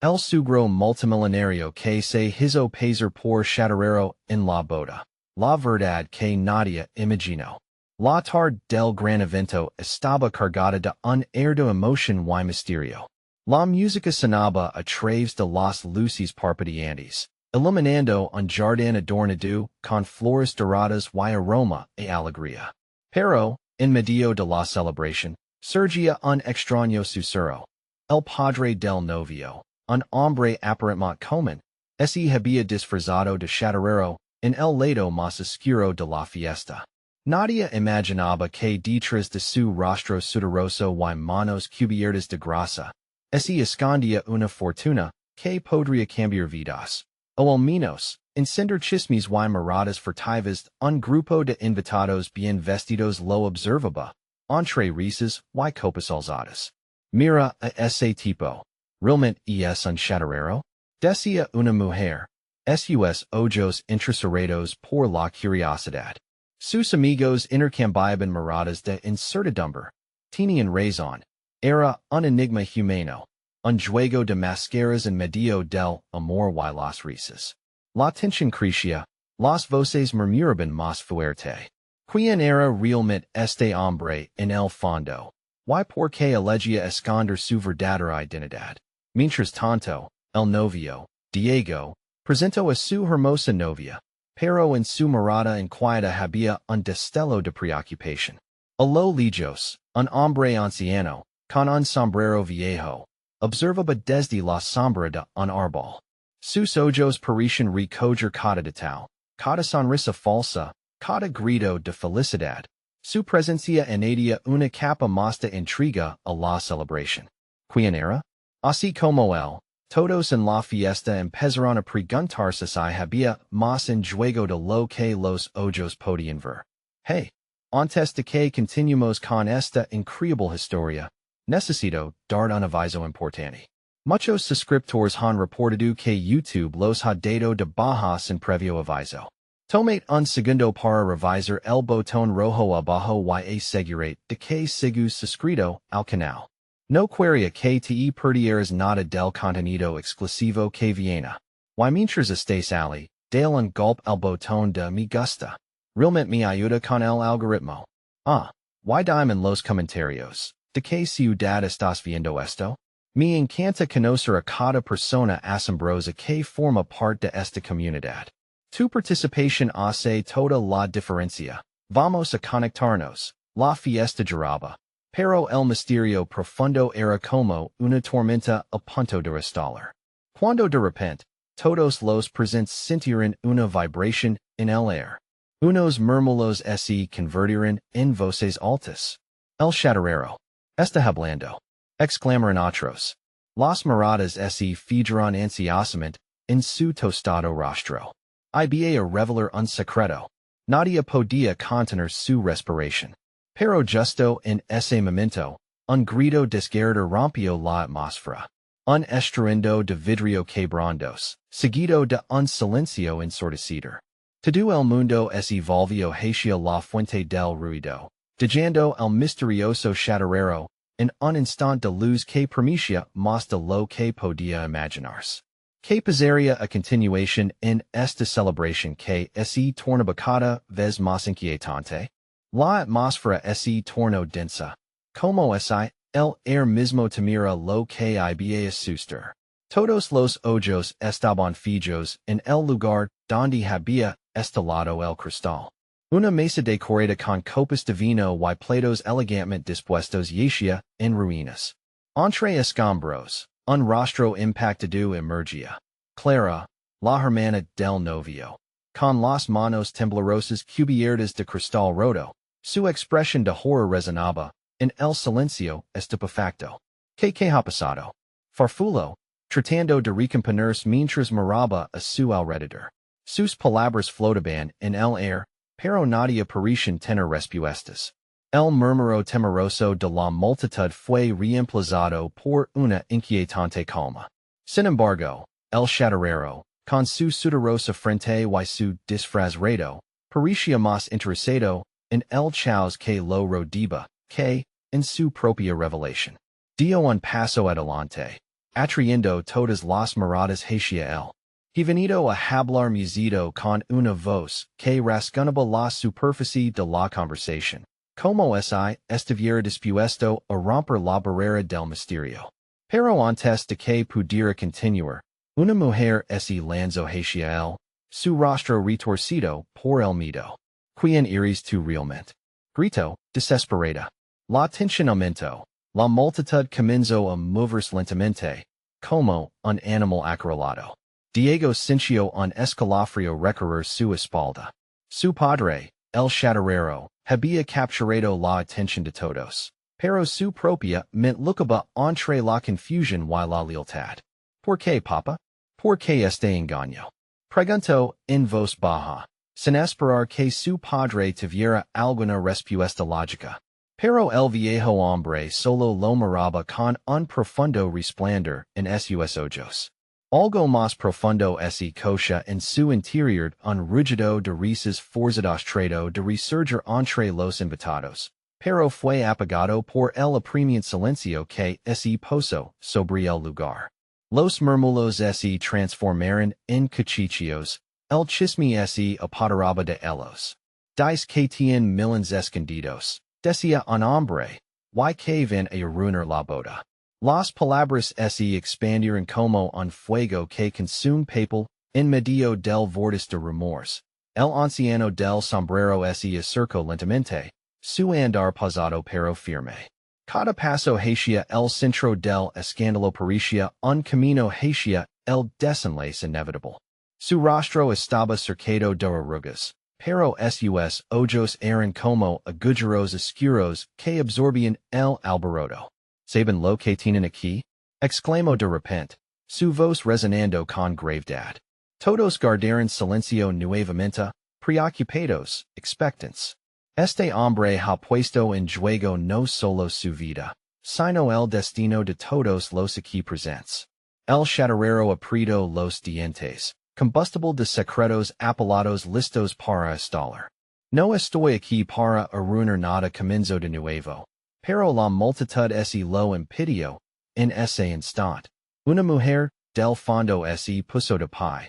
El Suegro Multimillonario que se hizo pasar por Chatarrero en la boda. La verdad que Nadie Imaginó. La tarde del gran evento estaba cargada de un air de emoción y misterio. La música sonaba a través de las luces parpadeantes, iluminando un jardín adornado con flores doradas y aroma y alegría. Pero, en medio de la celebración, surgía un extraño susurro. El padre del novio, un hombre aparentemente común, ese había disfrazado de chatarrero en el lado más oscuro de la fiesta. Nadie imaginaba que detrás de su rostro sudoroso y manos cubiertas de grasa, ese escondía una fortuna que podría cambiar vidas. O al menos, encender chismes y miradas furtivas, un grupo de invitados bien vestidos lo observaba, entre risas y copas alzadas. Mira a ese tipo. Realmente es un chatarrero? Decía una mujer. Sus ojos entrecerrados por la curiosidad. Sus amigos intercambiaban miradas de incertidumbre. Tenían razón. Era un enigma humano. Un juego de máscaras en medio del amor y las risas. La tensión crecía. Las voces murmuraban más fuerte. ¿Quién era realmente este hombre en el fondo? ¿Y por qué elegía esconder su verdadera identidad? Mientras tanto, el novio, Diego, presentó a su hermosa novia, pero en su mirada inquieta había un destello de preocupación. A lo lejos, un hombre anciano, con un sombrero viejo, observaba desde la sombra de un árbol. Sus ojos parecían recoger cada detalle, cada sonrisa falsa, cada grito de felicidad. Su presencia añadía una capa más de intriga a la celebración. ¿Quién era? Así como él, todos en la fiesta empezaron a preguntarse si había más en juego de lo que los ojos podían ver. Hey, antes de que continuemos con esta increíble historia, necesito dar un aviso importante. Muchos suscriptores han reportado que YouTube los ha dado de bajas en previo aviso. Tomate un segundo para revisar el botón rojo abajo y asegurate de que sigue suscrito al canal. No quería que te perdieras nada del contenido exclusivo que viene. Y mientras estés allí, dale un golpe al botón de me gusta. Realmente me ayuda con el algoritmo. Y dime en los comentarios, ¿de qué ciudad estás viendo esto? Me encanta conocer a cada persona asombrosa que forma parte de esta comunidad. Tu participación hace toda la diferencia. Vamos a conectarnos. La fiesta duraba. Pero el misterio profundo era como una tormenta a punto de estallar. Cuando de repente, todos los presentes sintieron una vibración en el aire. Unos murmullos se convirtieron en voces altas. El chatarrero está hablando. Exclamaron otros. Las miradas se fijaron ansiosamente en su tostado rostro. Iba a revelar un secreto. Nadie podía contener su respiración. Pero justo en ese momento, un grito desgarrador rompió la atmósfera. Un estruendo de vidrio quebrandos, seguido de un silencio ensordecido. Todo el mundo se volvió hacia la fuente del ruido, dejando el misterioso chatarrero en un instante de luz que permitía más de lo que podía imaginarse. ¿Qué pasaría a continuación en esta celebración que se tornaba cada vez más inquietante? La atmósfera se tornó densa. Como si el air mismo temiera lo que iba a suceder. Todos los ojos estaban fijos en el lugar donde había estalado el cristal. Una mesa decorada con copas de vino y platos elegantemente dispuestos yacía en ruinas. Entre escombros, un rostro impactado emergía. Clara, la hermana del novio. Con las manos temblorosas cubiertas de cristal roto, su expresión de horror resonaba en el silencio estupefacto. ¿Qué ha pasado? Farfulo, tratando de recomponerse mientras miraba a su alrededor. Sus palabras flotaban en el aire, pero nadie parecía tener respuestas. El murmuro temeroso de la multitud fue reemplazado por una inquietante calma. Sin embargo, el chatarrero, con su sudorosa frente y su disfraz redo, parecía más interesado en el caos que lo rodeaba, que en su propia revelación. Dio un paso adelante. atrayendo todas las miradas hacia él. He venido a hablar musido con una voz que rasguñaba la superficie de la conversación. Como si estuviera dispuesto a romper la barrera del misterio. Pero antes de que pudiera continuar, una mujer se lanzó hacia él, su rostro retorcido por el miedo. ¿Quién eres tú realmente? Gritó, desesperada. La tensión aumentó. La multitud comenzó a moverse lentamente, como un animal acorralado. Diego sintió un escalofrío recorrer su espalda. Su padre, el Chatarrero, había capturado la atención de todos, pero su propia mente lucaba entre la confusión y la lealtad. ¿Por qué, papa? ¿Por qué este engaño? Preguntó en voz baja, sin esperar que su padre tuviera alguna respuesta lógica. Pero el viejo hombre solo lo miraba con un profundo resplandor en sus ojos. Algo más profundo se cocha en su interior un rugido de risas forzadas trató de resurgir entre los invitados, pero fue apagado por el apremiante silencio que se posó sobre el lugar. Los murmullos se transformaron en cuchicheos, el chisme se apoderaba de ellos. Dice que tienen millones escondidos, decía un hombre, y que van a arruinar la boda. Las palabras se expandieron como un fuego que consume papel en medio del vortice de rumores. El anciano del sombrero se acercó lentamente, su andar pausado pero firme. Cada paso hacia el centro del escándalo parecía un camino hacia el desenlace inevitable. Su rostro estaba cercado de arrugas, pero sus ojos eran como agujeros oscuros que absorbían el alboroto. ¿Saben lo que tienen aquí? Exclamó de repente, su voz resonando con gravedad. Todos guardaron silencio nuevamente, preocupados, expectants. Este hombre ha puesto en juego no solo su vida, sino el destino de todos los aquí presentes. El Chatarrero apretó los dientes, combustible de secretos apelados listos para estallar. No estoy aquí para arruinar nada, comenzó de nuevo. Pero la multitud se lo impidió, en ese instante. Una mujer, del fondo se puso de pie.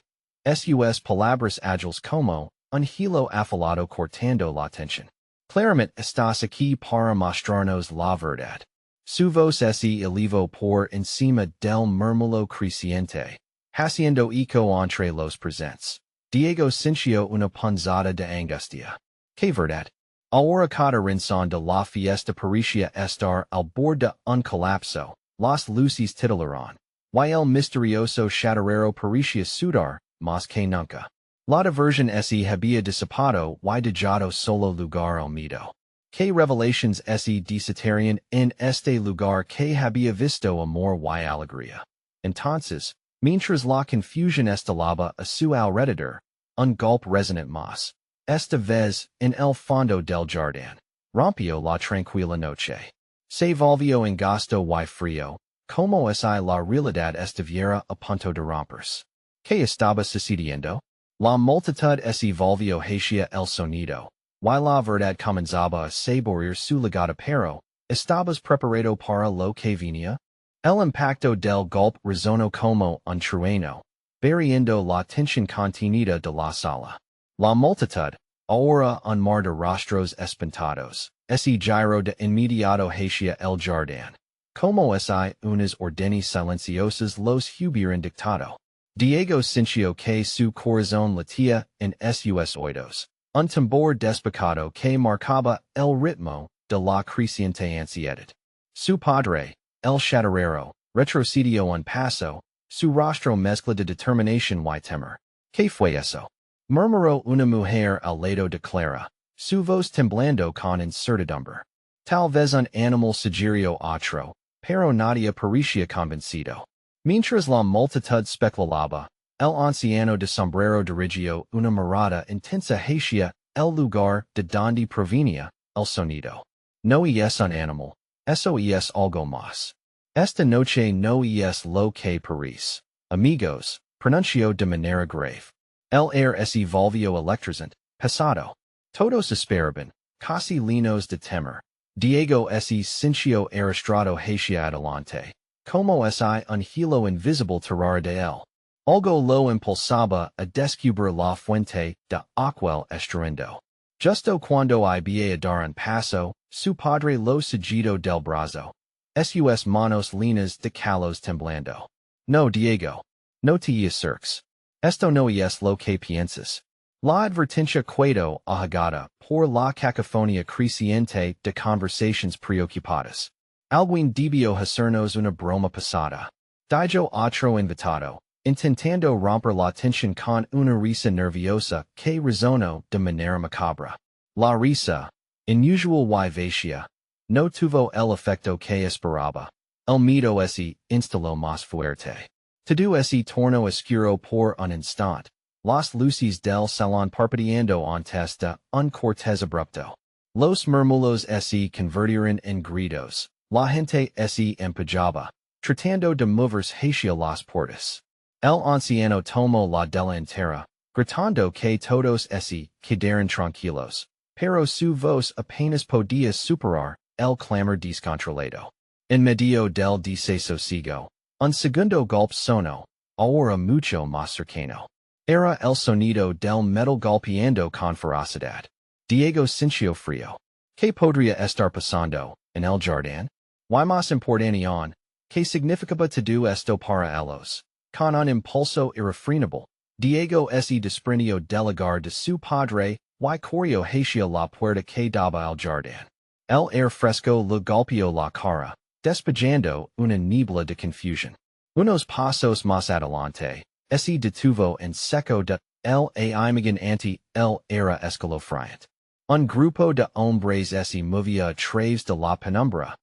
Sus palabras ágiles como un hilo afilado cortando la tensión. Claramente estás aquí para mostrarnos la verdad. Su voz se elevó por encima del murmullo creciente, haciendo eco entre los presentes. Diego sintió una punzada de angustia. ¿Qué verdad? Ahora cada rincón de la fiesta parecía estar al borde de un colapso, las luces titilaron, y el misterioso Chatarrero parecía sudar, más que nunca. La diversión se había disipado y dejado solo lugar al miedo. ¿Qué revelaciones se desatarían en este lugar que había visto amor y alegría? Entonces, mientras la confusión estalaba a su alrededor, un golpe resonante más. Esta vez, en el fondo del jardín, rompió la tranquila noche. Se volvió angosto y frío, como si la realidad estuviera a punto de romperse. ¿Qué estaba sucediendo? La multitud se volvió hacia el sonido, y la verdad comenzaba a saborear su legado, pero ¿estabas preparado para lo que venía? El impacto del golpe resonó como un trueno, barriendo la tensión contenida de la sala. La multitud, ahora un mar de rostros espantados, se giró de inmediato hacia el jardín, como si unas órdenes silenciosas los hubieran dictado. Diego sintió que su corazón latía en sus oídos, un tambor despacado que marcaba el ritmo de la creciente ansiedad. Su padre, el Chatarrero, retrocedió un paso, su rostro mezcla de determinación y temor. ¿Qué fue eso? Murmuró una mujer al lado de Clara, su voz temblando con incertidumbre. Tal vez un animal sugirió otro, pero nadie parecía convencido. Mientras la multitud especulaba, el anciano de sombrero dirigió una mirada intensa hacia el lugar de donde provenía el sonido. No es un animal, eso es algo más. Esta noche no es lo que parece. Amigos, pronunció de manera grave. El aire se volvió electrizante, pesado. Todos esperaban, casi llenos de temor. Diego se sintió arrastrado hacia adelante, como si un hilo invisible tirara de él. Algo lo impulsaba a descubrir la fuente de aquel estruendo. Justo cuando iba a dar un paso, su padre lo seguido del brazo. Sus manos linas de calos temblando. No, Diego. No te acerques. Esto no es lo que piensas. La advertencia quedó ahogada por la cacofonía creciente de conversations preocupadas. Alguien debió hacernos una broma pasada. Dijo otro invitado, intentando romper la tensión con una risa nerviosa que resonó de manera macabra. La risa, inusual y vacía, no tuvo el efecto que esperaba. El miedo se instaló más fuerte. Todo se tornó oscuro por un instante. Las luces del salón parpadeando antes de un cortés abrupto. Los murmullos se convirtieron en gritos. La gente se empujaba, tratando de moverse hacia las puertas. El anciano tomó la delantera, gritando que todos se quedaron tranquilos, pero su voz apenas podía superar el clamor descontrolado. En medio del desasosiego, un segundo golpe sonó, ahora mucho más cercano. Era el sonido del metal golpeando con ferocidad. Diego sintió frío. ¿Qué podría estar pasando en el jardín? Y más importante, ¿qué significaba todo esto para ellos? Con un impulso irrefrenable, Diego se desprendió del hogar de su padre y corrió hacia la puerta que daba al jardín. El aire fresco le golpeó la cara, despejando una niebla de confusión. Unos pasos más adelante, se detuvo en seco de imagen ante él era escalofriante. Un grupo de hombres se movía a través de la penumbra.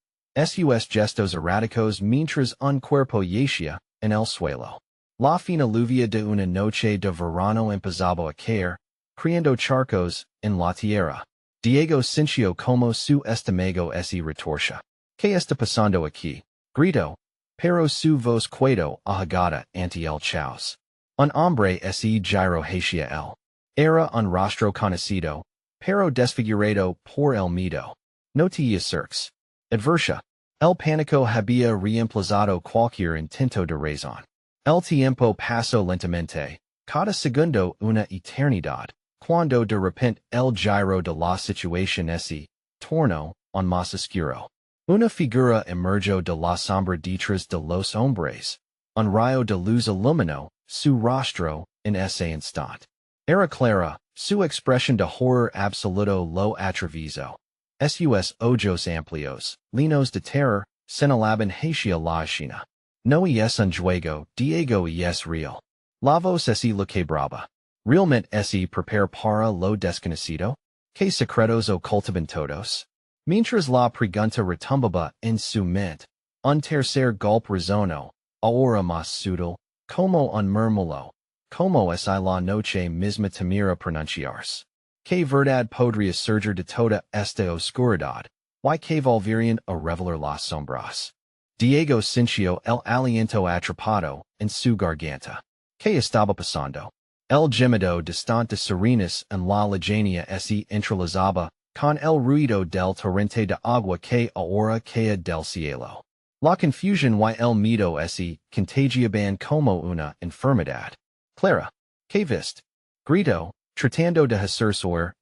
Sus gestos erráticos mientras un cuerpo yacía en el suelo. La fina lluvia de una noche de verano empezaba a caer, creando charcos en la tierra. Diego sintió como su estómago se retorcia. ¿Qué está pasando aquí? Gritó, pero su voz quedó ahogada ante el caos. Un hombre se giró hacia él. Era un rostro conocido, pero desfigurado por el miedo. No te acerques. Adversa. El pánico había reemplazado cualquier intento de razón. El tiempo pasó lentamente, cada segundo una eternidad, cuando de repente el giro de la situación se tornó un más oscuro. Una figura emergió de la sombra detrás de los hombres. Un rayo de luz iluminó su rostro en ese instante. Era clara, su expresión de horror absoluto lo atravesó. Sus ojos amplios, llenos de terror, señalaban hacia la esquina. No es un juego, Diego es real. La voz se lo quebraba. ¿Realmente se prepara para lo desconocido? ¿Qué secretos ocultaban todos? Mientras la pregunta retumbaba en su mente, un tercer golpe resonó, ahora más sutil, como un murmullo, como si la noche misma temiera pronunciarse. ¿Qué verdad podría surgir de toda esta oscuridad? ¿Y qué volverían a revelar las sombras? Diego sintió el aliento atrapado en su garganta. ¿Qué estaba pasando? El gemido distante de serenas en la lejanía se entrelazaba con el ruido del torrente de agua que ahora caía del cielo. La confusión y el miedo se contagiaban como una enfermedad. Clara, ¿qué viste? Gritó, tratando de hacer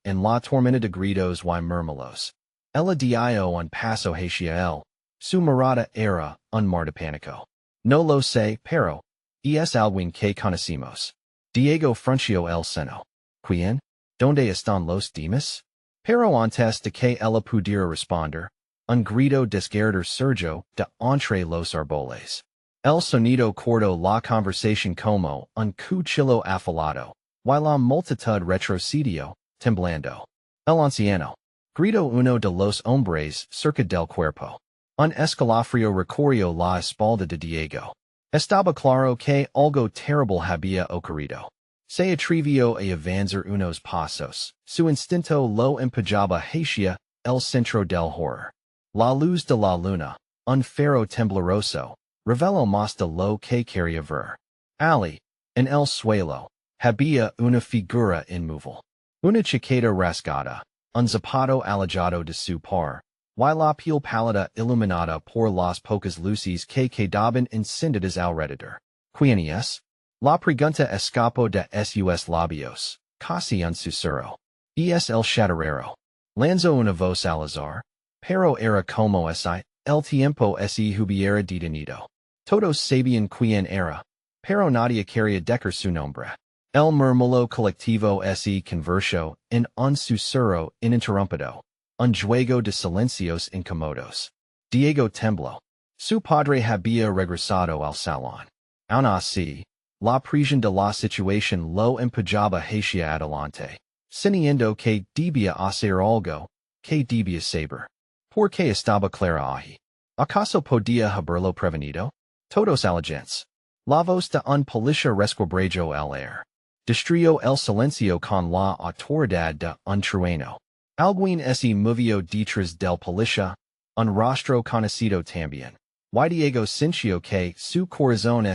en la tormenta de gritos y murmullos. Ella dio un paso hacia él. Su mirada era un mar de pánico. No lo sé, pero es alguien que conocemos. Diego frunció el seno. ¿Quién? ¿Dónde están los demás? Pero antes de que ella pudiera responder, un grito desgarrador surgió de entre los árboles. El sonido cortó la conversación como un cuchillo afilado, y la multitud retrocedió, temblando. El anciano. Gritó uno de los hombres cerca del cuerpo. Un escalofrío recorrió la espalda de Diego. Estaba claro que algo terrible había ocurrido. Se atrevió a avanzar unos pasos. Su instinto lo empujaba hacia el centro del horror. La luz de la luna, un faro tembloroso, reveló más de lo que quería ver. Ali, en el suelo, había una figura inmóvil. Una chaqueta rasgada, un zapato alejado de su par, y la piel pálida iluminada por las pocas luces que quedaban encendidas alrededor. ¿Quién es? La pregunta escapó de sus labios, casi un susurro. Es el chatarrero. Lanzó una voz al azar, pero era como si el tiempo se hubiera detenido. Todos sabían quién era, pero nadie quería decir su nombre. El murmullo colectivo se convirtió en un susurro ininterrumpido, un juego de silencios incómodos. Diego tembló. Su padre había regresado al salón. Aun así, la presión de la situación lo empujaba hacia adelante, sintiendo que debía hacer algo, que debía saber. ¿Por qué estaba clara ahí? ¿Acaso podía haberlo prevenido? Todos allegans. La voz de un policía resquebrajó el aire. Destruyó el silencio con la autoridad de un trueno. Alguien se movió detrás del policía, un rostro conocido también. Y Diego sintió que su corazón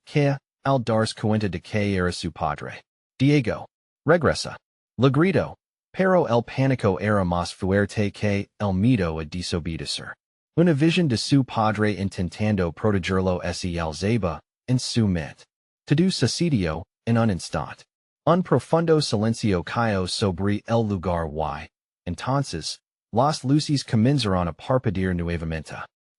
que, al darse cuenta de que era su padre. Diego, regresa. Le gritó, pero el pánico era más fuerte que el miedo a desobedecer. Una visión de su padre intentando protegerlo se alzaba en su mente. Todo sucedió en un instante. Un profundo silencio cayó sobre el lugar y, entonces, las luces comenzaron a parpadear nuevamente.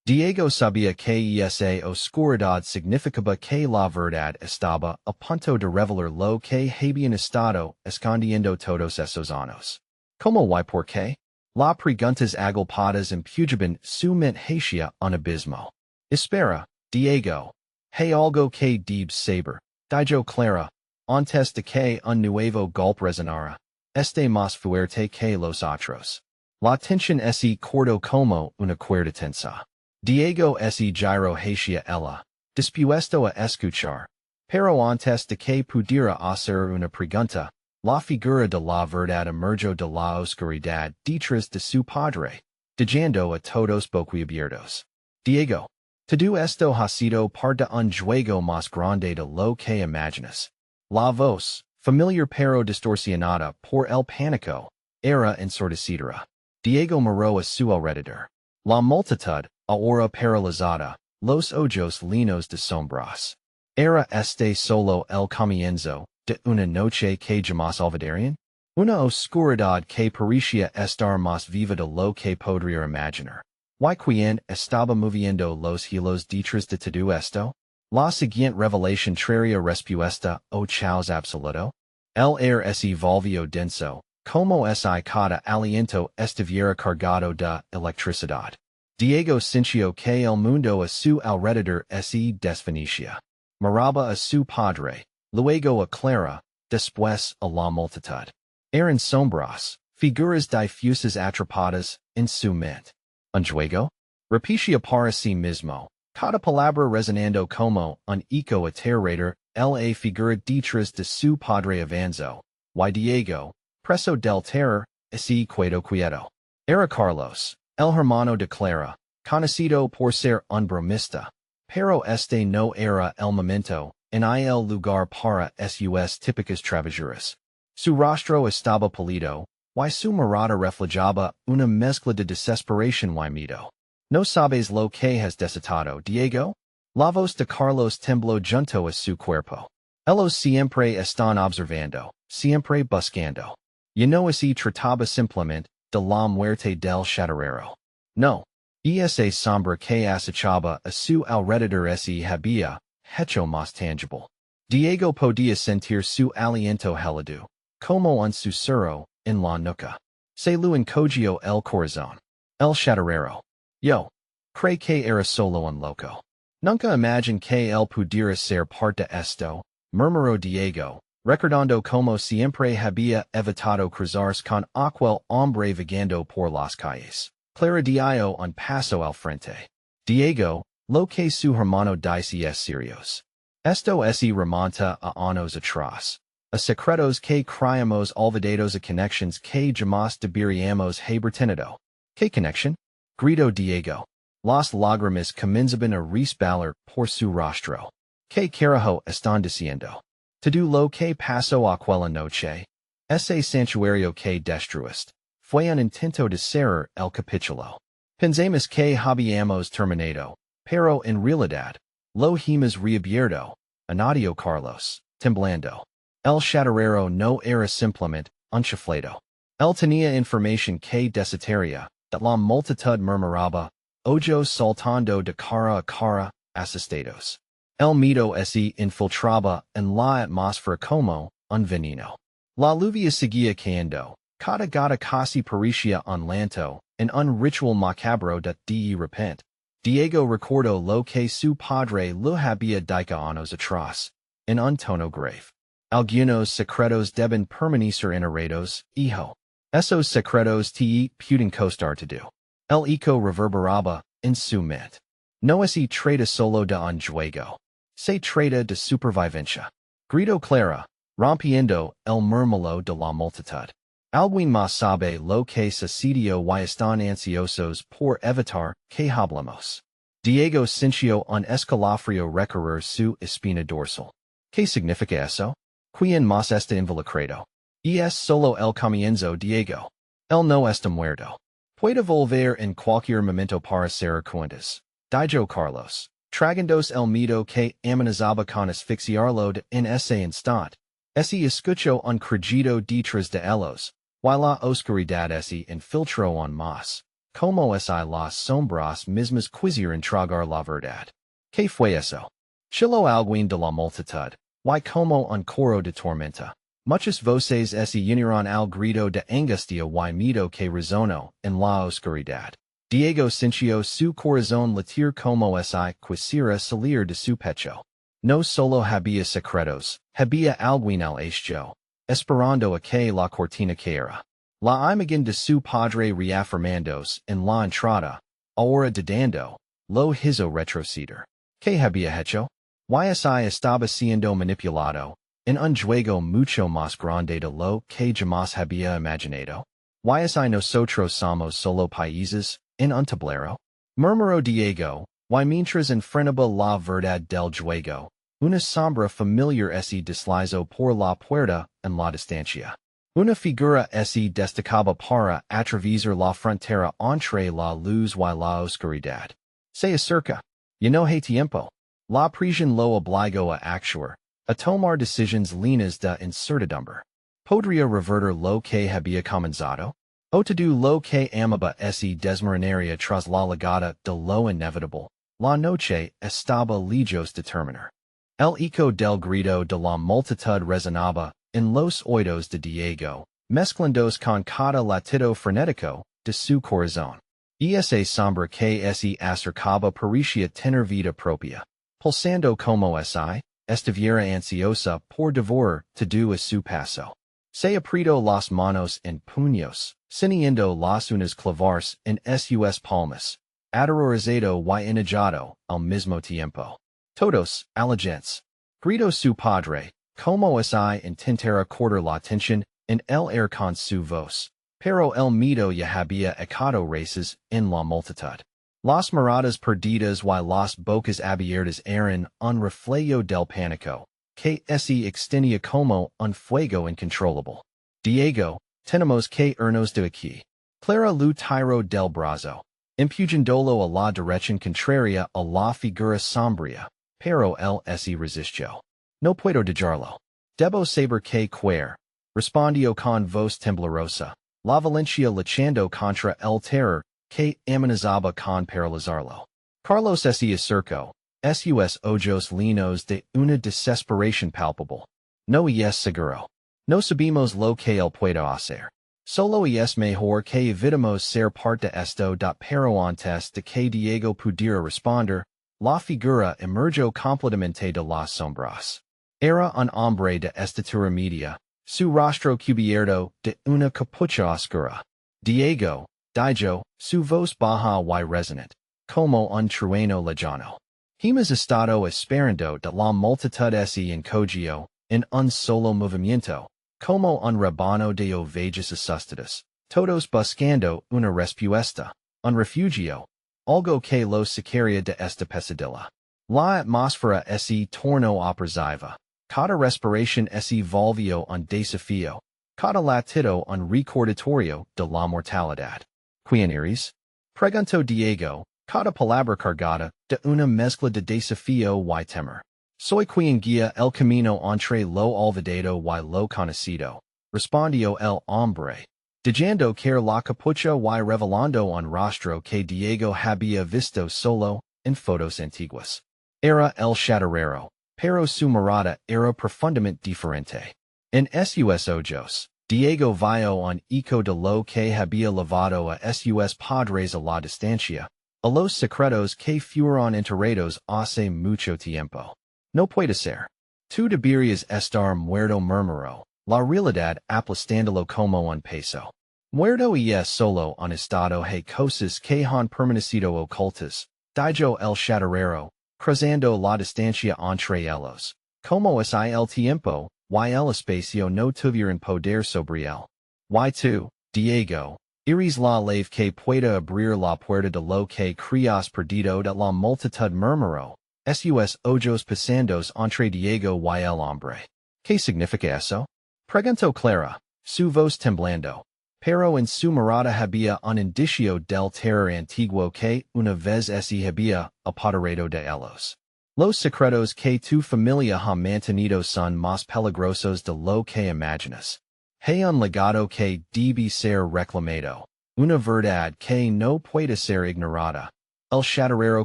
Diego sabía que esa oscuridad significaba que la verdad estaba a punto de revelar lo que habían estado escondiendo todos esos años. ¿Cómo y por qué? Las preguntas agolpadas empujaban su mente hacia un abismo. Espera, Diego. Hay algo que debes saber. Dijo Clara, antes de que un nuevo golpe resonara. Este más fuerte que los otros. La tensión se cortó como una cuerda tensa. Diego se giró hacia ella, dispuesto a escuchar. Pero antes de que pudiera hacer una pregunta, la figura de la verdad emergió de la oscuridad detrás de su padre, diciendo a todos boquiabiertos. Diego, todo esto ha sido parte de un juego más grande de lo que imaginas. La voz, familiar pero distorsionada por el pánico, era ensordecedora. Diego miró a su alrededor. La multitud, ahora paralizada, los ojos llenos de sombras. Era este solo el comienzo de una noche que jamás olvidarían? Una oscuridad que parecía estar más viva de lo que podría imaginar. ¿Y quién estaba moviendo los hilos detrás de todo esto? La siguiente revelación traía respuesta o chaos absoluto. El aire se volvió denso, como si cada aliento estuviera cargado de electricidad. Diego sintió que el mundo a su alrededor se desvanecía. Miraba a su padre, luego a Clara, después a la multitud. Eran sombras, figuras difusas atrapadas en su mente. ¿Un juego? Repetía para sí mismo, cada palabra resonando como un eco aterrador, la figura detrás de su padre avanzó. Y Diego, preso del terror, se quedó quieto. Era Carlos, el hermano de Clara, conocido por ser un bromista, pero este no era el momento, en el lugar para sus típicas travesuras. Su rostro estaba pálido, y su mirada reflejaba una mezcla de desesperación y miedo. ¿No sabes lo que has desatado, Diego? La voz de Carlos tembló junto a su cuerpo. Ellos siempre están observando, siempre buscando. Y no se trataba simplemente de la muerte del chatarrero. No. Esa sombra que acechaba a su alrededor se había hecho más tangible. Diego podía sentir su aliento gélido, como un susurro, en la nuca. Se lo encogió el corazón. El chatarrero. Yo. Cree que era solo un loco. Nunca imaginé que él pudiera ser parte de esto, murmuró Diego, recordando como siempre había evitado cruzarse con aquel hombre vagando por las calles. Clara dio un paso al frente. Diego, lo que su hermano dice es serios. Esto se remonta a años atrás. A secretos que creamos olvidados a conexiones que jamás deberíamos haber tenido. ¿Qué conexión? Gritó Diego. Las lágrimas comenzaban a resbalar por su rostro. ¿Qué carajo están diciendo? Todo lo que pasó aquella noche. Ese santuario que destruiste. Fue un intento de cerrar el capítulo. Pensamos que habíamos terminado, pero en realidad, lo hemos reabierto, Anadio Carlos, temblando. El Chatarrero no era simplemente un chiflado. Él tenía información que desataría, de la multitud murmuraba, ojos saltando de cara a cara, asustados. El miedo se infiltraba en la atmósfera como un veneno. La lluvia seguía cayendo, cada gota casi parecía un lanto, en un ritual macabro de repente. Diego recordó lo que su padre le había dicho años atrás, en un tono grave. Algunos secretos deben permanecer enterrados, hijo. Esos secretos te pueden costar todo. El eco reverberaba en su mente. No se trata solo de un juego. Se trata de supervivencia. Grito Clara, rompiendo el murmullo de la multitud. Alguien más sabe lo que sucedió y están ansiosos por evitar que hablemos. Diego sintió un escalofrío recorrer su espina dorsal. ¿Qué significa eso? ¿Quién más está involucrado? Y es solo el comienzo, Diego. Él no está muerto. Puede volver en cualquier momento para ser cuentas. Dijo Carlos, tragándose el miedo que amenazaba con asfixiarlo en ese instante. Ese escuchó un crujido detrás de ellos, y la oscuridad se infiltró aún más. Como si las sombras mismas quisieran tragar la verdad. ¿Qué fue eso? Chilló alguien de la multitud, y como un coro de tormenta. Muchas voces se unieron al grito de angustia y miedo que resonó en la oscuridad. Diego sintió su corazón latir como si quisiera salir de su pecho. No solo había secretos, había alguien al hecho, esperando a que la cortina cayera. La imagen de su padre reafirmándose en la entrada, ahora dudando, lo hizo retroceder. ¿Qué había hecho? YSI estaba siendo manipulado, en un juego mucho más grande de lo que jamás había imaginado. YSI nosotros somos solo países, en un tablero. Murmuró Diego, y mientras enfrentaba la verdad del juego, una sombra familiar se deslizó por la puerta en la distancia. Una figura se destacaba para atravesar la frontera entre la luz y la oscuridad. Se acerca. Ya no hay tiempo. La prisión lo obligó a actuar, a tomar decisions llenas de incertidumbre. ¿Podría revertir lo que había comenzado? ¿O todo lo que amaba se desmoronaría tras la llegada de lo inevitable? La noche estaba lejos de terminar. El eco del grito de la multitud resonaba en los oídos de Diego, mezclándose con cada latido frenético de su corazón. Y esa sombra que se acercaba parecía tener vida propia, pulsando como si estuviera ansiosa por devorar todo a su paso. Se apretó las manos en puños, ciñendo las unas clavarse en sus palmas, aterrorizado y enojado al mismo tiempo. Todos, allegents. Gritó su padre, como si intentara cortar la tensión en el aire con su voz, pero el miedo ya había echado raíces en la multitud. Las miradas perdidas y las bocas abiertas eran un reflejo del pánico, que se extendía como un fuego incontrolable. Diego, tenemos que irnos de aquí. Clara lu tiró del brazo, empujándolo a la dirección contraria a la figura sombría, pero él se resistió. No puedo dejarlo. Debo saber qué querer, respondió con voz temblorosa, la valencia luchando contra el terror que amenazaba con paralizarlo. Carlos se acercó, sus ojos llenos de una desesperación palpable. No es seguro. No sabemos lo que él puede hacer. Solo es mejor que evitemos ser parte de esto. Pero antes de que Diego pudiera responder, la figura emergió completamente de las sombras. Era un hombre de estatura media, su rostro cubierto de una capucha oscura. Diego, dijo, su voz baja y resonante, como un trueno lejano. Hemos estado esperando de la multitud se encogió, en un solo movimiento, como un rebaño de ovejas asustadas, todos buscando una respuesta, un refugio, algo que los sacaría de esta pesadilla. La atmósfera se tornó opresiva. Cada respiración se volvió un desafío, cada latido un recordatorio de la mortalidad. ¿Quién eres? Pregunto Diego, cada palabra cargada de una mezcla de desafío y temor. Soy quien guía el camino entre lo olvidado y lo conocido. Respondió el hombre. Dejando caer la capucha y revelando un rostro que Diego había visto solo en fotos antiguas. Era el chatarrero, pero su mirada era profundamente diferente. En sus ojos, Diego vio un eco de lo que había llevado a sus padres a la distancia, a los secretos que fueron enterrados hace mucho tiempo. No puede ser. Tú deberías estar muerto, murmuró. La realidad aplastándolo como un peso. Muerto y es solo un estado de cosas que han permanecido ocultas, dijo el chatarrero, cruzando la distancia entre ellos. Como es el tiempo, y el espacio no tuvieron poder sobre él. Y tú, Diego, eres la lave que pueda abrir la puerta de lo que creas perdido de la multitud, murmuró. Sus ojos pasandos entre Diego y el hombre. ¿Qué significa eso? Preguntó Clara, su voz temblando. Pero en su mirada había un indicio del terror antiguo que una vez se había apoderado de ellos. Los secretos que tu familia ha mantenido son más peligrosos de lo que imaginas. Hay un legado que debe ser reclamado. Una verdad que no puede ser ignorada. El chatarrero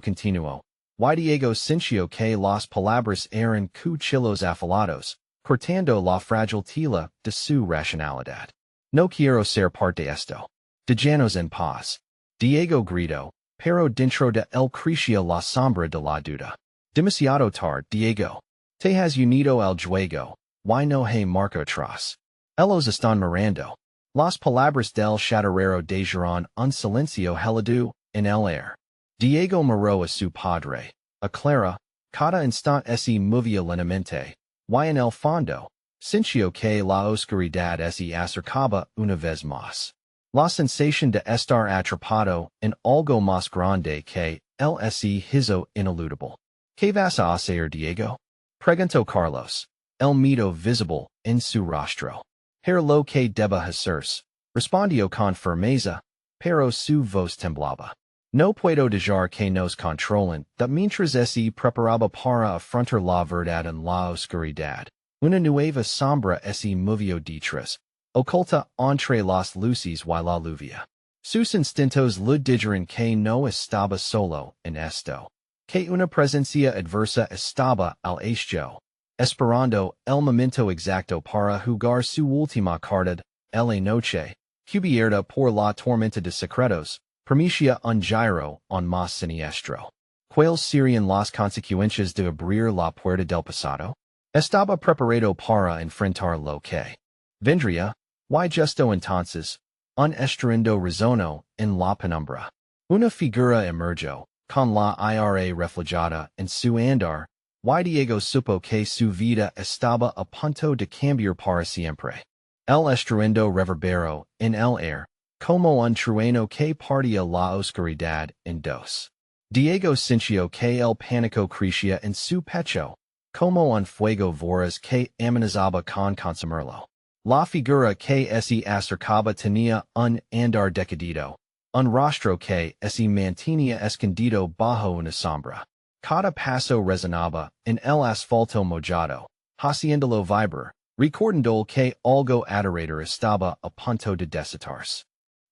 continuó. Y Diego sintió que las palabras eran cuchillos afilados, cortando la fragile tela de su racionalidad. No quiero ser parte de esto. Déjanos en paz. Diego gritó, pero dentro de él crecía la sombra de la duda. Demasiado tarde, Diego. Te has unido al juego, y no hay marca atrás. Ellos están mirando. Las palabras del chatarrero dejaron un silencio helado en el aire. Diego miró a su padre, a Clara, cada instante se movía lentamente, y en el fondo, sintió que la oscuridad se acercaba una vez más. La sensación de estar atrapado en algo más grande que él se hizo ineludible. ¿Qué vas a hacer, Diego? Preguntó Carlos, el miedo visible en su rostro. Hacer lo que deba hacerse, respondió con firmeza, pero su voz temblaba. No puedo dejar que nos controlen, de mientras se preparaba para afrontar la verdad en la oscuridad. Una nueva sombra se movió detrás, oculta entre las luces y la lluvia. Sus instintos le dijeron que no estaba solo en esto, que una presencia adversa estaba al hecho, esperando el momento exacto para jugar su última carta de la noche, cubierta por la tormenta de secretos. Prometia un giro on más siniestro. ¿Cuáles serían las consecuencias de abrir la puerta del pasado? Estaba preparado para enfrentar lo que vendría, y justo entonces, un estruendo resonó en la penumbra. Una figura emergió, con la ira reflejada en su andar, y Diego supo que su vida estaba a punto de cambiar para siempre. El estruendo reverberó en el aire, como un trueno que partía la oscuridad en dos. Diego sintió que el pánico crecía en su pecho, como un fuego voraz que amenazaba con consumirlo. La figura que se acercaba tenía un andar decidido, un rostro que se mantenía escondido bajo una sombra. Cada paso resonaba en el asfalto mojado, haciéndolo vibrar, recordando que algo aterrador estaba a punto de desatarse.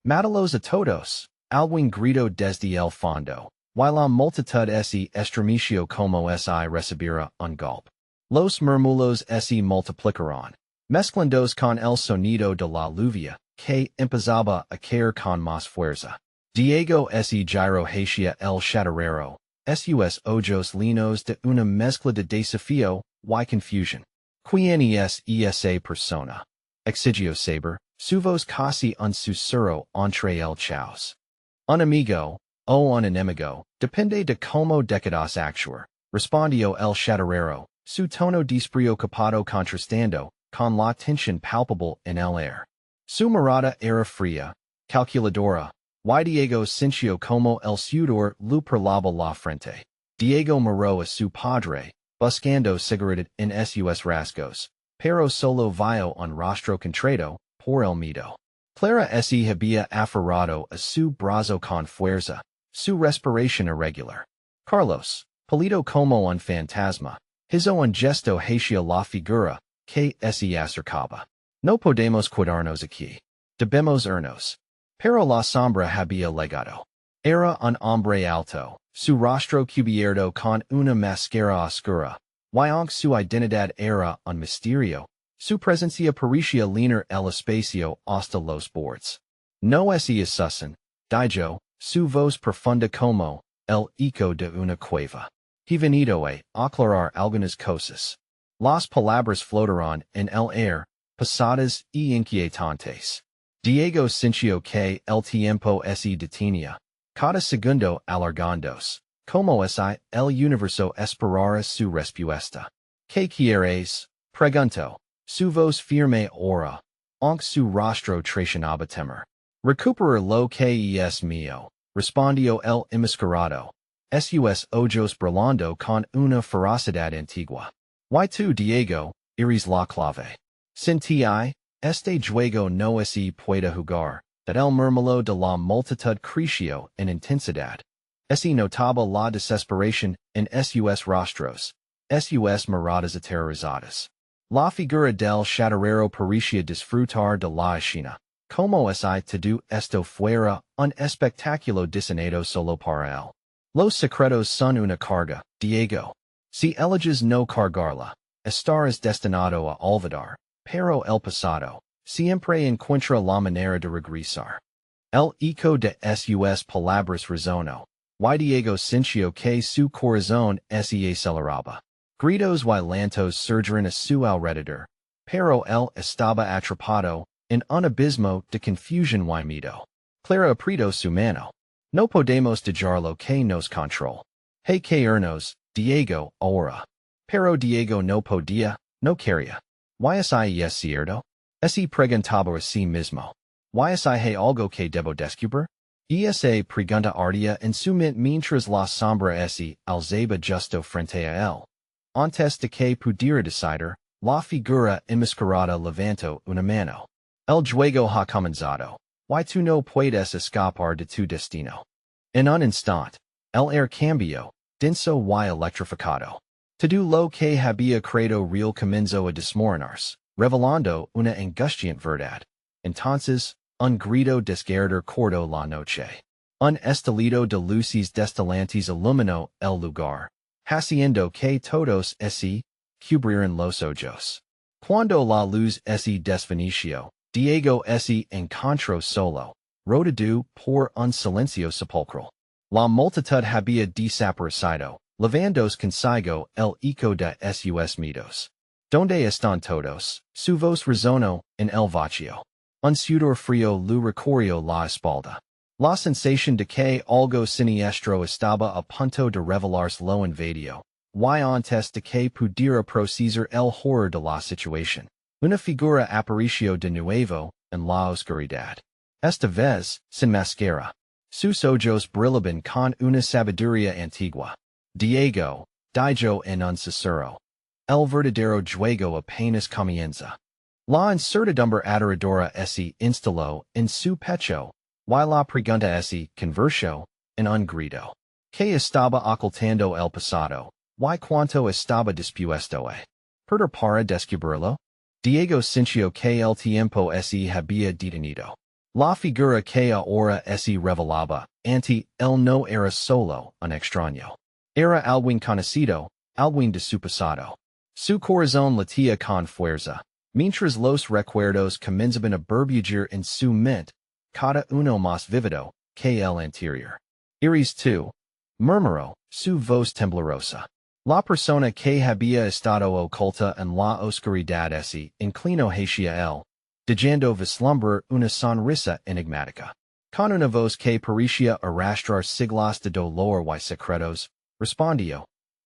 Mátalos a todos, alguien gritó desde el fondo, y la multitud se estremeció como si recibiera un golpe. Los murmullos se multiplicaron, mezclándose con el sonido de la lluvia, que empezaba a caer con más fuerza. Diego se giró hacia el chatarrero, sus ojos llenos de una mezcla de desafío y confusión. ¿Quién es esa persona? Exigió saber. Su voz casi un susurro entre el chaos. Un amigo, o un enemigo, depende de cómo decidas actuar, respondió el chatarrero, su tono despreocupado contrastando con la tensión palpable en el aire. Su mirada era fría, calculadora, y Diego sintió como el sudor le perlaba la frente. Diego miró a su padre, buscando seguridad en sus rasgos, pero solo vio un rostro contrito por el miedo. Clara se había aferrado a su brazo con fuerza, su respiración irregular. Carlos, Polito como un fantasma, hizo un gesto hacia la figura, que se acercaba. No podemos quedarnos aquí. Debemos irnos. Pero la sombra había legado. Era un hombre alto, su rostro cubierto con una máscara oscura, y aunque su identidad era un misterio, su presencia parecía llenar el espacio hasta los bordes. No es asusan, dijo, su voz profunda como el eco de una cueva. He venido a aclarar algunas cosas. Las palabras flotaron en el aire, pesadas y inquietantes. Diego sintió que el tiempo se detenía, cada segundo alargándose. Como si el universo esperara su respuesta. ¿Qué quieres? Preguntó. Su voz firme ahora, aunque su rostro traicionaba temor. Recuperar lo que es mío, respondió el enmascarado. Sus ojos brillando con una ferocidad antigua. Y tú, Diego, eres la clave. Sin ti, este juego no se puede jugar, that el murmullo de la multitud creció en intensidad. Se notaba la desesperación en sus rostros, sus miradas aterrorizadas. La figura del chatarrero parecía disfrutar de la escena, como si todo esto fuera un espectáculo diseñado solo para él. Los secretos son una carga, Diego. Si eliges no cargarla, estarás destinado a olvidar, pero el pasado siempre encuentra la manera de regresar. El eco de sus palabras resonó. Y Diego sintió que su corazón se aceleraba. Gritos y lentos surgieron a su alrededor, pero él estaba atrapado en un abismo de confusión y miedo. Clara apretó su mano. No podemos dejarlo que nos controle. Hay que irnos, Diego, ahora. Pero Diego no podía, no quería. Es cierto? Se preguntaba a sí mismo. Hay algo que debo descubrir? Esa pregunta ardía en su mente mientras la sombra se alzaba justo frente a él. Antes de que pudiera decidir, la figura enmascarada levantó una mano. El juego ha comenzado. Y tú no puedes escapar de tu destino. En un instante, el aire cambió, denso y electrificado. Todo lo que había creído real comenzó a desmoronarse, revelando una angustiante verdad. Entonces, un grito desgarrador cortó la noche. Un estallido de luces destilantes iluminó el lugar, haciendo que todos se cubrieran los ojos. Cuando la luz se desvaneció, Diego se encontró solo, rodeado por un silencio sepulcral. La multitud había desaparecido, levándose consigo el eco de sus miedos. ¿Dónde están todos? Su voz resonó en el vacío. Un sudor frío le recorrió la espalda. La sensación de que algo siniestro estaba a punto de revelarse lo invadió, y antes de que pudiera procesar el horror de la situación, una figura apareció de nuevo en la oscuridad. Esta vez, sin máscara. Sus ojos brillaban con una sabiduría antigua. Diego, dijo en un susurro. El verdadero juego apenas comienza. La incertidumbre aterradora se instaló en su pecho, y la pregunta se convirtió en un grito. ¿Qué estaba ocultando el pasado? ¿Y cuánto estaba dispuesto a perder para descubrirlo? Diego sintió que el tiempo se había detenido. La figura que ahora se revelaba ante él no era solo un extraño. Era alguien conocido, alguien de su pasado. Su corazón latía con fuerza. Mientras los recuerdos comenzaban a burbullir en su mente, cada uno más vívido que el anterior. Eres tú, murmuró, su voz temblorosa. La persona que había estado oculta en la oscuridad se inclinó hacia él, dejando vislumbrar una sonrisa enigmática. Con una voz que parecía arrastrar siglos de dolor y secretos, respondió.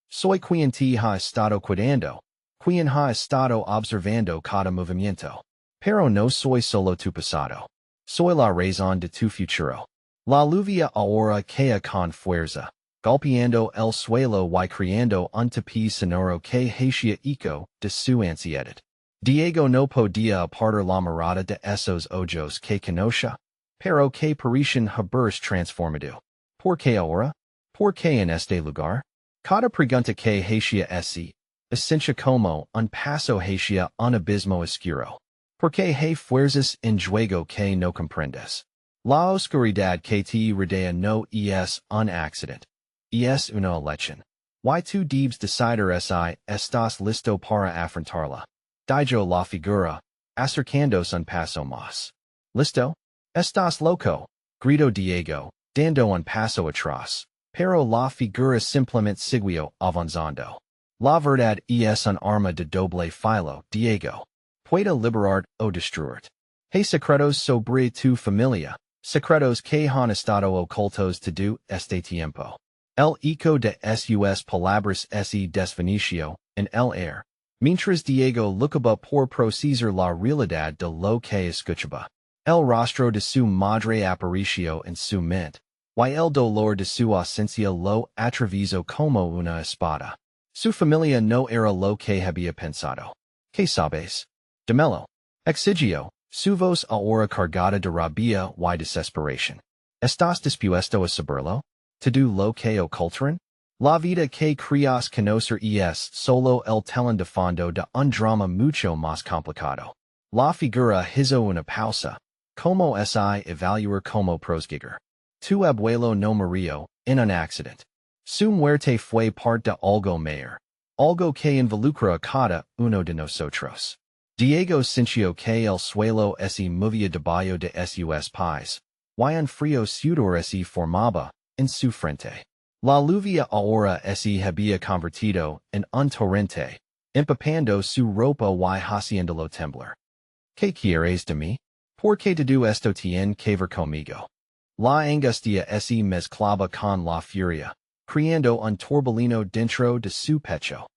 Soy quien te ha estado cuidando. Quien ha estado observando cada movimiento. Pero no soy solo tu pasado. Soy la razón de tu futuro. La lluvia ahora cae con fuerza, golpeando el suelo y creando un tapiz sonoro que hacia eco de su ansiedad. Diego no podía apartar la mirada de esos ojos que conoce, pero que parecen haberse transformado. ¿Por qué ahora? ¿Por qué en este lugar? Cada pregunta que hacia ese, esencia como un paso hacia un abismo oscuro. ¿Por qué hay fuerzas en juego que no comprendes? La oscuridad que te rodea no es un accidente. Es una elección. Y tú debes decidir si estás listo para afrontarla. Dijo la figura, acercándose un paso más. ¿Listo? Estás loco, gritó Diego, dando un paso atrás. Pero la figura simplemente siguió avanzando. La verdad es un arma de doble filo, Diego. Puede liberar o destruirte. Hay secretos sobre tu familia, secretos que han estado ocultos todo este tiempo. El eco de sus palabras se desvaneció en el aire, mientras Diego lucaba por procesar la realidad de lo que escuchaba. El rostro de su madre apareció en su mente, y el dolor de su ausencia lo atravesó como una espada. Su familia no era lo que había pensado. ¿Qué sabes? Dímelo. Exigió, su voz ahora cargada de rabia y desesperación. ¿Estás dispuesto a saberlo? ¿Todo lo que ocultaron? La vida que creas conocer es solo el telón de fondo de un drama mucho más complicado. La figura hizo una pausa. Como si evaluar como prosiguier. Tu abuelo no murió en un accidente. Su muerte fue parte de algo mayor. Algo que involucra a cada uno de nosotros. Diego sintió que el suelo se movía debajo de sus pies. Y un frío sudor se formaba en su frente. La lluvia ahora se había convertido en un torrente, empapando su ropa y haciéndolo temblar. ¿Qué quieres de mí? ¿Por qué todo esto tiene que ver conmigo? La angustia se mezclaba con la furia, creando un torbellino dentro de su pecho.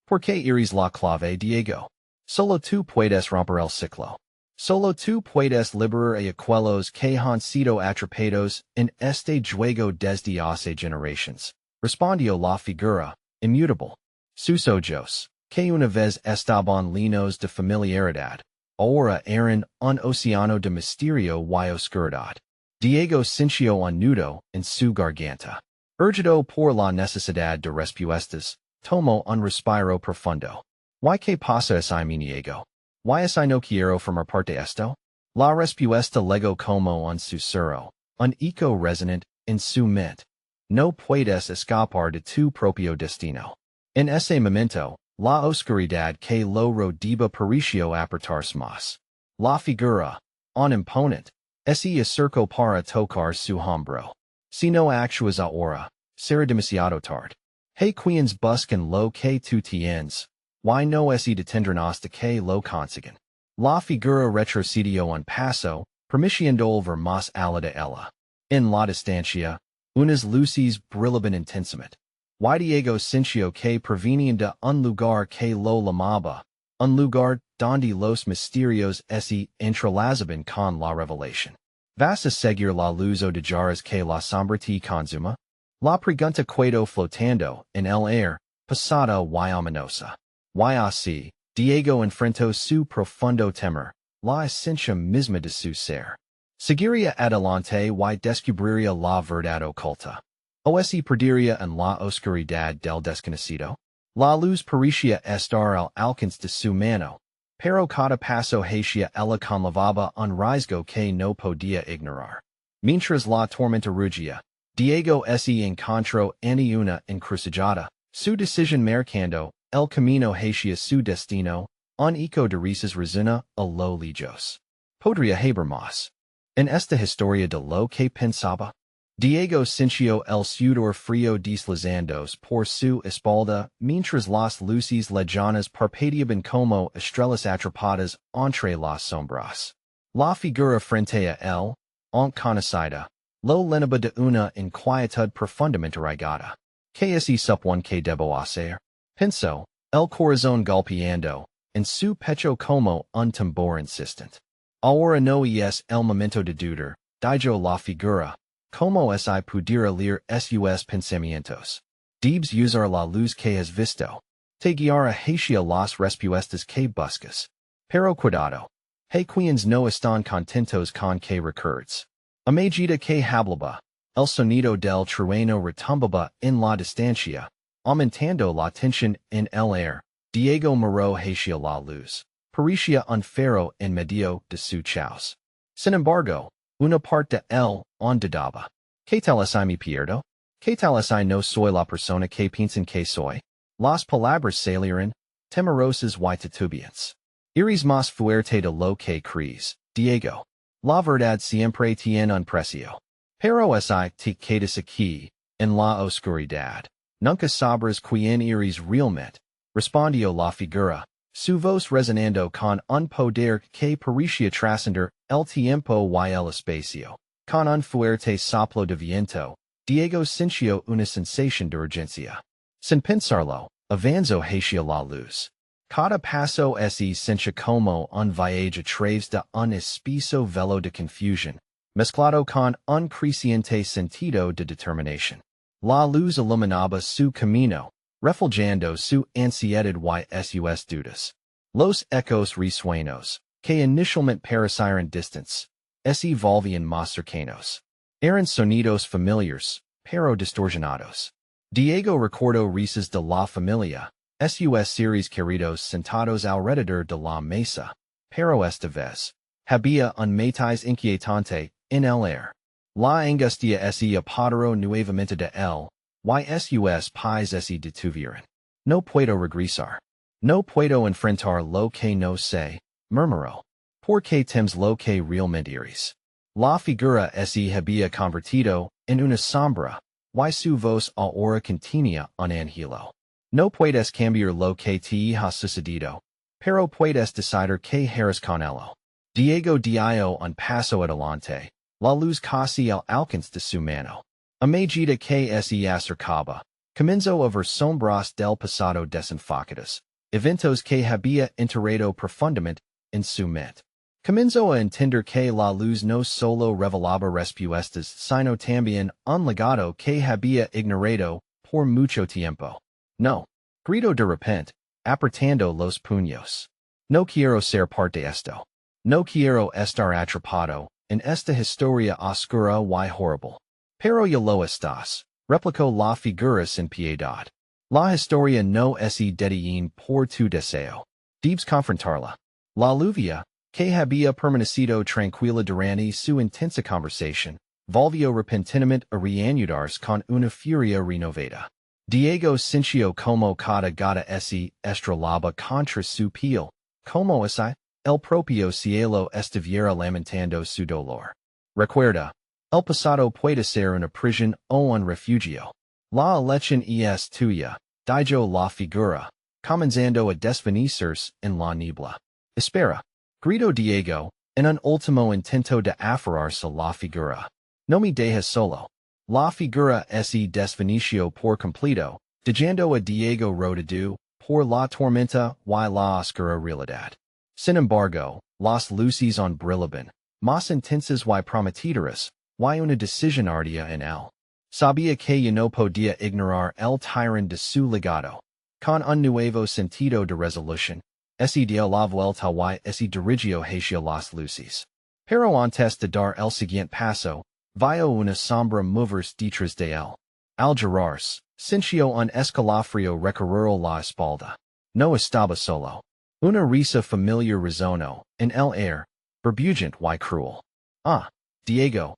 ¿Por qué eres la clave, Diego? Solo tú puedes romper el ciclo. Solo tú puedes liberar a aquellos que han sido atrapados en este juego desde hace generaciones. Respondió la figura, inmutable. Sus ojos, que una vez estaban llenos de familiaridad, ahora eran un océano de misterio y oscuridad. Diego sintió un nudo en su garganta. Urgido por la necesidad de respuestas, tomó un respiro profundo. ¿Y qué pasa si mi niego? ¿Y si no quiero formar parte esto? La respuesta llegó como un susurro, un eco resonante en su mente. No puedes escapar de tu propio destino. En ese momento, la oscuridad que lo rodeaba pareció apretarse más. La figura, un imponente, se acercó para tocar su hombro. Si no actúas ahora, será demasiado tarde. Hey quienes buscan lo que tú tienes. Y no se detendrán hasta que lo consigan. La figura retrocedió un paso, permitiendo el ver más allá de ella. En la distancia, unas luces brillaban intensamente. Y Diego sintió que provenían de un lugar que lo llamaba, un lugar donde los misterios se entrelazaban con la revelación. ¿Vas a seguir la luz o dejarás que la sombra te consuma? La pregunta quedó flotando en el aire, pesada y ominosa. Y así, Diego enfrentó su profundo temor, la esencia misma de su ser. Seguiría adelante y descubriría la verdad oculta. O se perdería en la oscuridad del desconocido. La luz parecía estar al alcance de su mano, pero cada paso hacia ella conllevaba un riesgo que no podía ignorar. Mientras la tormenta rugía, Diego se encontró en una encrucijada, su decisión marcando el camino hacia su destino, un eco de risas resina a lo lejos. Podría haber más. En esta historia de lo que pensaba, Diego sintió el sudor frío deslizándose por su espalda mientras las luces lejanas parpadeaban como estrellas atrapadas entre las sombras. La figura frente a él, conocida, lo llenaba de una inquietud profundamente arraigada. ¿Qué es eso que debo hacer? Pensó, el corazón golpeando, en su pecho como un tambor insistente. Ahora no es el momento de dudar, dijo la figura. ¿Cómo si pudiera leer sus pensamientos? Debes usar la luz que has visto. Te guiará hacia las respuestas que buscas. Pero cuidado. Hey quienes no están contentos con que recuerds. A medida que hablaba, el sonido del trueno retumbaba en la distancia, aumentando la tensión en el aire. Diego miró hacia la luz. Parecía un faro en medio de su caos. Sin embargo, una parte de él ondaba. ¿Qué tal si me pierdo? ¿Qué tal si no soy la persona que piensan que soy? Las palabras salieron, temerosas y titubeantes. Eres más fuerte de lo que crees, Diego. La verdad siempre tiene un precio. Pero si te quedas aquí, en la oscuridad, nunca sabrás quién eres realmente, respondió la figura, su voz resonando con un poder que parecía trascender el tiempo y el espacio. Con un fuerte soplo de viento, Diego sintió una sensación de urgencia. Sin pensarlo, avanzó hacia la luz. Cada paso se sentía como un viaje a través de un espeso velo de confusión, mezclado con un creciente sentido de determinación. La luz iluminaba su camino, reflejando su ansiedad y sus dudas. Los ecos risueños, que inicialmente parecieron distantes, se volvían más cercanos. Eran sonidos familiares, pero distorsionados. Diego recordó risas de la familia, sus seres queridos sentados alrededor de la mesa, pero esta vez, había un matiz inquietante en el aire. La angustia se apoderó nuevamente de él, y sus pies se detuvieron. No puedo regresar. No puedo enfrentar lo que no sé, murmuró. ¿Por qué temes lo que realmente eres? La figura se había convertido en una sombra, y su voz ahora contenía un anhelo. No puedes cambiar lo que te ha sucedido, pero puedes decidir qué harás con ello. Diego dio un paso adelante, la luz casi al alcance de su mano. A medida que se acercaba, comenzó a ver sombras del pasado desenfocadas, eventos que había enterrado profundamente en su mente. Comenzó a entender que la luz no solo revelaba respuestas, sino también un legado que había ignorado por mucho tiempo. No, gritó de repente, apretando los puños. No quiero ser parte de esto. No quiero estar atrapado en esta historia oscura y horrible. Pero ya lo estás, replicó la figura sin piedad. La historia no se detiene por tu deseo. Debes confrontarla. La lluvia, que había permanecido tranquila durante su intensa conversación, volvió repentinamente a reanudarse con una furia renovada. Diego sintió como cada gota se estrellaba contra su piel, como si el propio cielo estuviera lamentando su dolor. Recuerda, el pasado puede ser una prisión o un refugio. La elección es tuya, dijo la figura, comenzando a desvanecerse en la niebla. Espera, gritó Diego, en un último intento de aferrarse a la figura. No me dejes solo. La figura se desvaneció por completo, dejando a Diego rodado por la tormenta y la oscura realidad. Sin embargo, las luces brillaban, más intensas y prometedoras, y una decisión ardía en él. Sabía que ya no podía ignorar el tirón de su legado. Con un nuevo sentido de resolución, se dio la vuelta y se dirigió hacia las luces. Pero antes de dar el siguiente paso, vio una sombra moverse detrás de él. Al girarse, sintió un escalofrío recorrer la espalda. No estaba solo. Una risa familiar resonó en el aire, burbujante y cruel. Ah, Diego,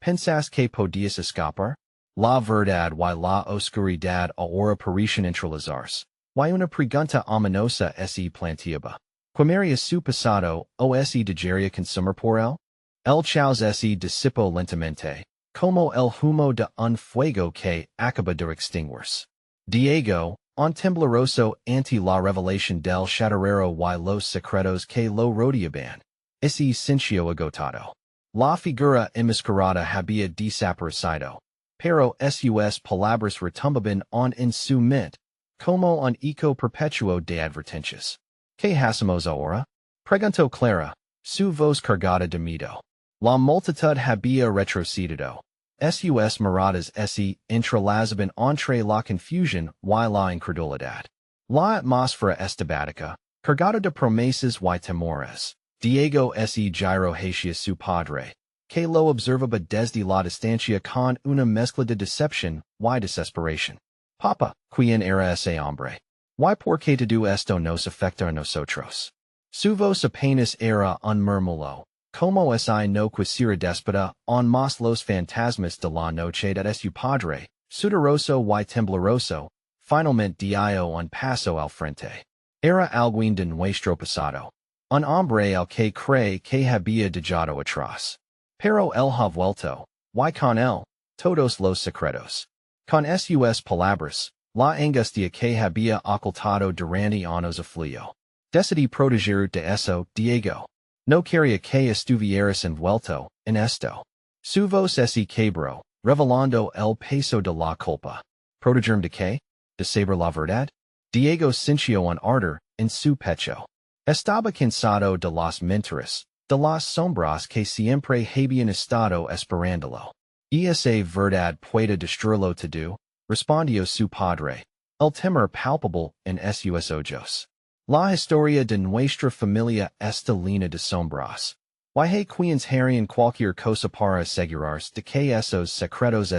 ¿pensás que podías escapar? La verdad y la oscuridad ahora parecían neutralizarse, y una pregunta ominosa se planteaba. ¿Quién su pasado o se dejaría consumir por él? El caos se disipó lentamente, como el humo de un fuego que acaba de extinguirse. Diego, un tembloroso ante la revelación del Chatarrero y los secretos que lo rodeaban, se sintió agotado. La figura enmascarada había desaparecido, pero sus palabras retumbaban en su mente, como un eco perpetuo de advertencias. ¿Qué hacemos ahora? Preguntó Clara, su voz cargada de miedo. La multitud había retrocedido. Sus miradas se entrelazaban entre la confusión y la incredulidad. La atmósfera estabática, Cargado de promesas y temores. Diego se giro hacia su padre, que lo observaba desde la distancia con una mezcla de decepción y desesperación. Papa, ¿quién era ese hombre? ¿Y por qué todo esto nos afecta a nosotros? Su voz apenas era un murmullo. Como si no quisiera déspota on más los fantasmas de la noche de su padre, sudoroso y tembloroso, finalmente dio un paso al frente. Era alguien de nuestro pasado. Un hombre al que cree que había dejado atrás. Pero él ha vuelto, y con él, todos los secretos. Con sus palabras, la angustia que había ocultado durante años afluyo. Decidí proteger de eso, Diego. No quería que estuvieras envuelto en esto. Su voz se quebró, revelando el peso de la culpa. ¿Protegerme de qué? ¿De saber la verdad? Diego sintió un ardor en su pecho. Estaba cansado de las mentiras, de las sombras que siempre habían estado esperándolo. ¿Y esa verdad puede destruirlo todo? Respondió su padre. El temor palpable en sus ojos. La historia de nuestra familia está llena de sombras. Y quienes harían cualquier cosa para asegurarse de que esos secretos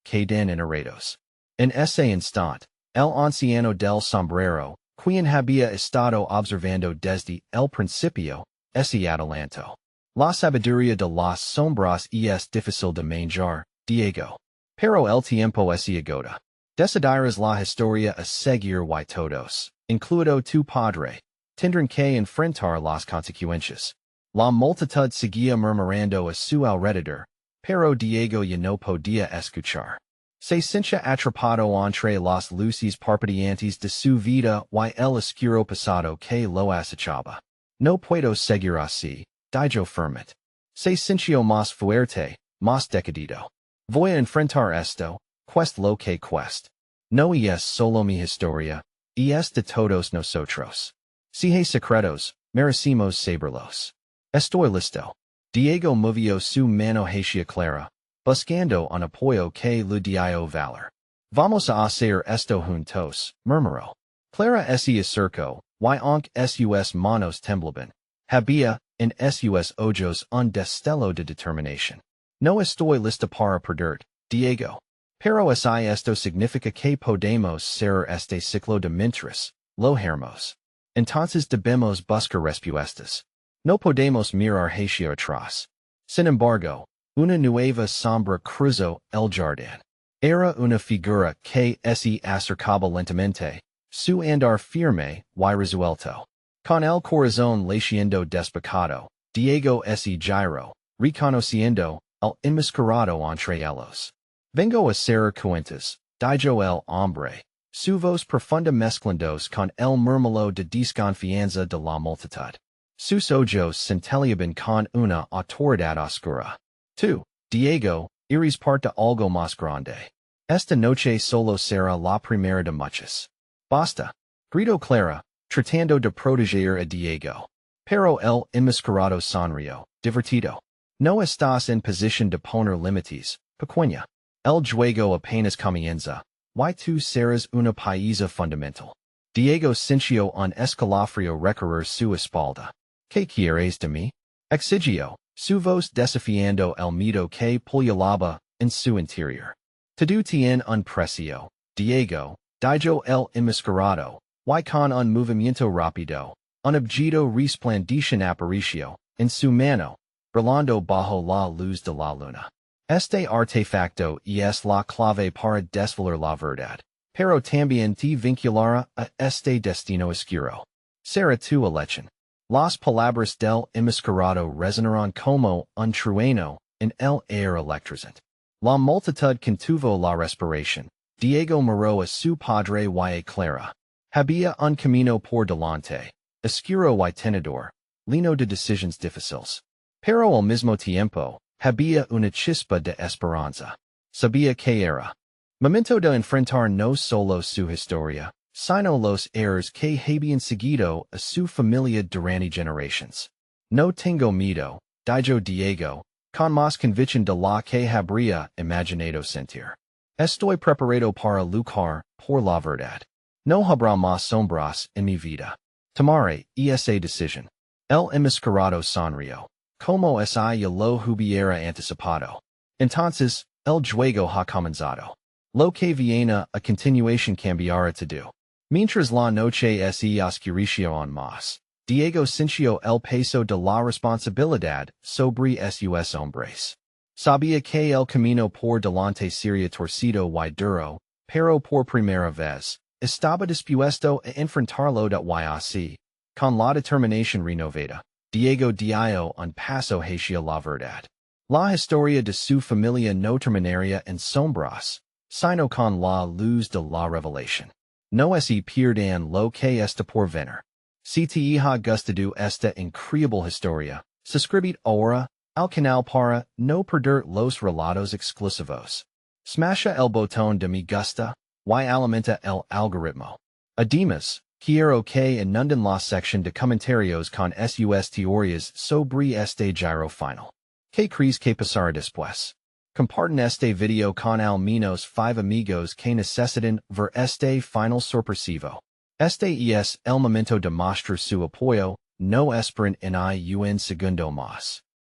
queden enterrados. En ese instante, el anciano del sombrero, quien había estado observando desde el principio, se adelantó. La sabiduría de las sombras es difícil de manejar, Diego. Pero el tiempo se agota. Decidirás la historia a seguir y todos, incluido tu padre, tendrán que enfrentar las consecuencias. La multitud seguía murmurando a su alrededor, pero Diego ya no podía escuchar. Se sentía atrapado entre las luces parpadeantes de su vida y el oscuro pasado que lo acechaba. No puedo seguir así, dijo firmemente. Se sintió más fuerte, más decidido. Voy a enfrentar esto, cueste lo que cueste. No es solo mi historia, es de todos nosotros. Si hay secretos, merecimos saberlos. Estoy listo. Diego movió su mano hacia Clara, buscando un apoyo que le dio valor. Vamos a hacer esto juntos, murmuró. Clara se acercó, y aunque sus manos temblaban, había, en sus ojos un destello de determinación. No estoy lista para perder, Diego. Pero si esto significa que podemos cerrar este ciclo de mentiras, lo haremos. Entonces debemos buscar respuestas. No podemos mirar hacia atrás. Sin embargo, una nueva sombra cruzó el jardín. Era una figura que se acercaba lentamente, su andar firme y resuelto. Con el corazón latiendo despacado, Diego se giró, reconociendo el enmascarado entre ellos. Vengo a ser cuentas, dijo el hombre, su voz profunda mezclándose con el murmullo de desconfianza de la multitud. Sus ojos centelleaban con una autoridad oscura. Tú, Diego, eres parte algo más grande. Esta noche solo será la primera de muchas. Basta, gritó Clara, tratando de proteger a Diego. Pero el enmascarado sonrió, divertido. No estás en posición de poner límites, pequeña. El juego apenas comienza, y tú serás una pieza fundamental. Diego sintió un escalofrío recorrer su espalda. ¿Qué quieres de mí? Exigió, su voz desafiando el miedo que pululaba en su interior. Todo tiene un precio, Diego, dijo el enmascarado, y con un movimiento rápido, un objeto resplandeciente apareció en su mano, brillando bajo la luz de la luna. Este artefacto es la clave para desvelar la verdad, pero también te vinculará a este destino oscuro. Será tu elección. Las palabras del enmascarado resonarán como un trueno en el aire electrizante. La multitud contuvo la respiración. Diego miró a su padre y a Clara. Había un camino por delante, oscuro y tenedor, lleno de decisiones difíciles. Pero al mismo tiempo, había una chispa de esperanza. Sabía que era momento de enfrentar no solo su historia, sino los errores que habían seguido a su familia durante generaciones. No tengo miedo, dijo Diego, con más convicción de la que habría imaginado sentir. Estoy preparado para luchar por la verdad. No habrá más sombras en mi vida. Tomare, esa decision. El enmascarado sonrió. Como si ya lo hubiera anticipado. Entonces, el juego ha comenzado. Lo que viene a continuación cambiará todo. Mientras la noche se oscureció aún más, Diego sintió el peso de la responsabilidad sobre sus hombres. Sabía que el camino por delante sería torcido y duro, pero por primera vez, estaba dispuesto a enfrentarlo y así, con la determinación renovada, Diego dio un paso hacia la verdad. La historia de su familia no terminaría en sombras, sino con la luz de la revelación. No se pierdan lo que está por venir. Si te ha gustado esta increíble historia, suscríbete ahora al canal para no perder los relatos exclusivos. Smasha el botón de me gusta y alimenta el algoritmo. Además, quiero que inunden la sección de comentarios con sus teorías sobre este giro final. ¿Qué crees que pasará después? Compartan este video con al menos 5 amigos que necesitan ver este final sorpresivo. Este es el momento de mostrar su apoyo, no esperen en un segundo más.